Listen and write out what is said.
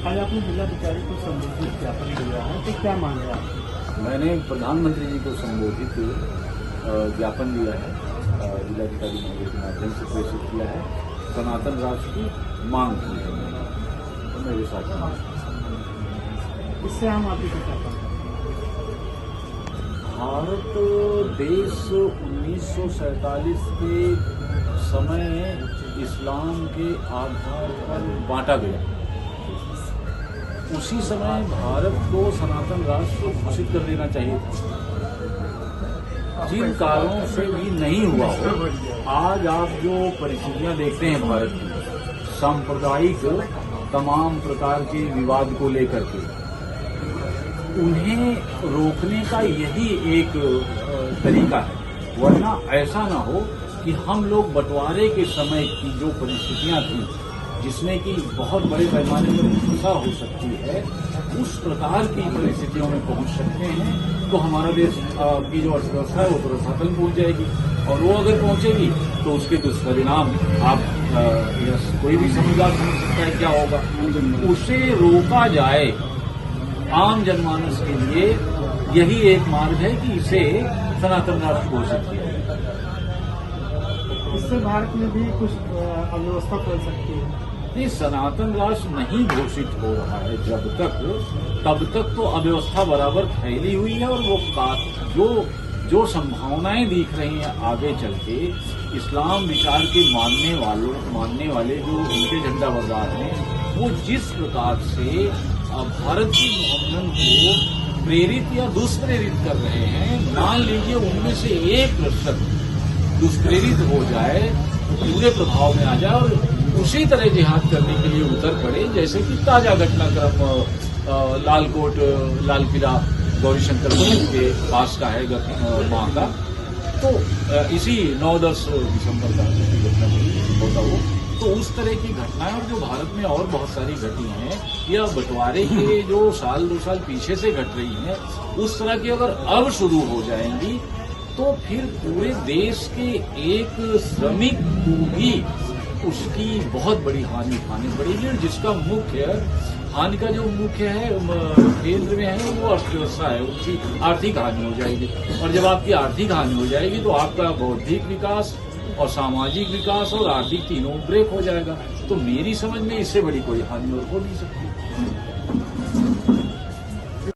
आज आपने जिलाधिकारी को संबोधित ज्ञापन दिया है, तो क्या मांग रहे हैं? मैंने प्रधानमंत्री जी को संबोधित ज्ञापन दिया है, जिलाधिकारी महोदय के माध्यम से प्रेषित किया है। सनातन राष्ट्र की मांग की है तो मेरे साथ। इससे आम आदमी को क्या करना? भारत देश 1947 के समय इस्लाम के आधार पर बांटा गया। उसी समय भारत को सनातन राष्ट्र घोषित कर देना चाहिए था। जिन कारणों से भी नहीं हुआ हो, आज आप जो परिस्थितियां देखते हैं भारत की, सांप्रदायिक तमाम प्रकार के विवाद को लेकर के, उन्हें रोकने का यही एक तरीका है। वरना ऐसा ना हो कि हम लोग बंटवारे के समय की जो परिस्थितियां थी, जिसमें कि बहुत बड़े पैमाने पर हिंसा हो सकती है, उस प्रकार की परिस्थितियों में पहुंच सकते हैं तो हमारा देश की जो अर्थव्यवस्था है वो तो रसातल पहुंच जाएगी। और वो अगर पहुंचेगी तो उसके दुष्परिणाम आप कोई भी समझदार समझ सकता है क्या होगा। उसे रोका जाए आम जनमानस के लिए, यही एक मार्ग है कि इसे सनातन राष्ट्र घोषित किया जाए। इससे भारत में भी कुछ अव्यवस्था फैल सकती है। नहीं, सनातन राष्ट्र नहीं घोषित हो रहा है जब तक, तब तक तो अव्यवस्था बराबर फैली हुई है। और वो जो संभावनाएं दिख रही हैं आगे चल के, इस्लाम विचार के मानने वाले जो उनके झंडा बरदार हैं, वो जिस प्रकार से भारत की मोहम्मदन को प्रेरित या दुष्प्रेरित कर रहे हैं, मान लीजिए उनमें से 1% दुष्प्रेरित हो जाए, पूरे प्रभाव में आ जाए और उसी तरह जिहाद करने के लिए उतर पड़े, जैसे कि ताजा घटनाक्रम लालकोट लाल किला गौरीशंकर मंदिर के पास का है वहां का, तो इसी 9-10 दिसंबर का घटना होता वो, तो उस तरह की घटनाएं और जो भारत में और बहुत सारी घटी हैं, या बंटवारे के जो 1-2 साल पीछे से घट रही हैं, उस तरह की अगर अब शुरू हो जाएंगी तो फिर पूरे देश के एक श्रमिक को भी उसकी बहुत बड़ी हानि उठानी पड़ेगी। और जिसका मुख्य हानि का जो मुख्य है केंद्र में है वो अर्थव्यवस्था है, उसकी आर्थिक हानि हो जाएगी। और जब आपकी आर्थिक हानि हो जाएगी तो आपका बौद्धिक विकास और सामाजिक विकास और आर्थिक तीनों ब्रेक हो जाएगा। तो मेरी समझ में इससे बड़ी कोई हानि और हो नहीं सकती।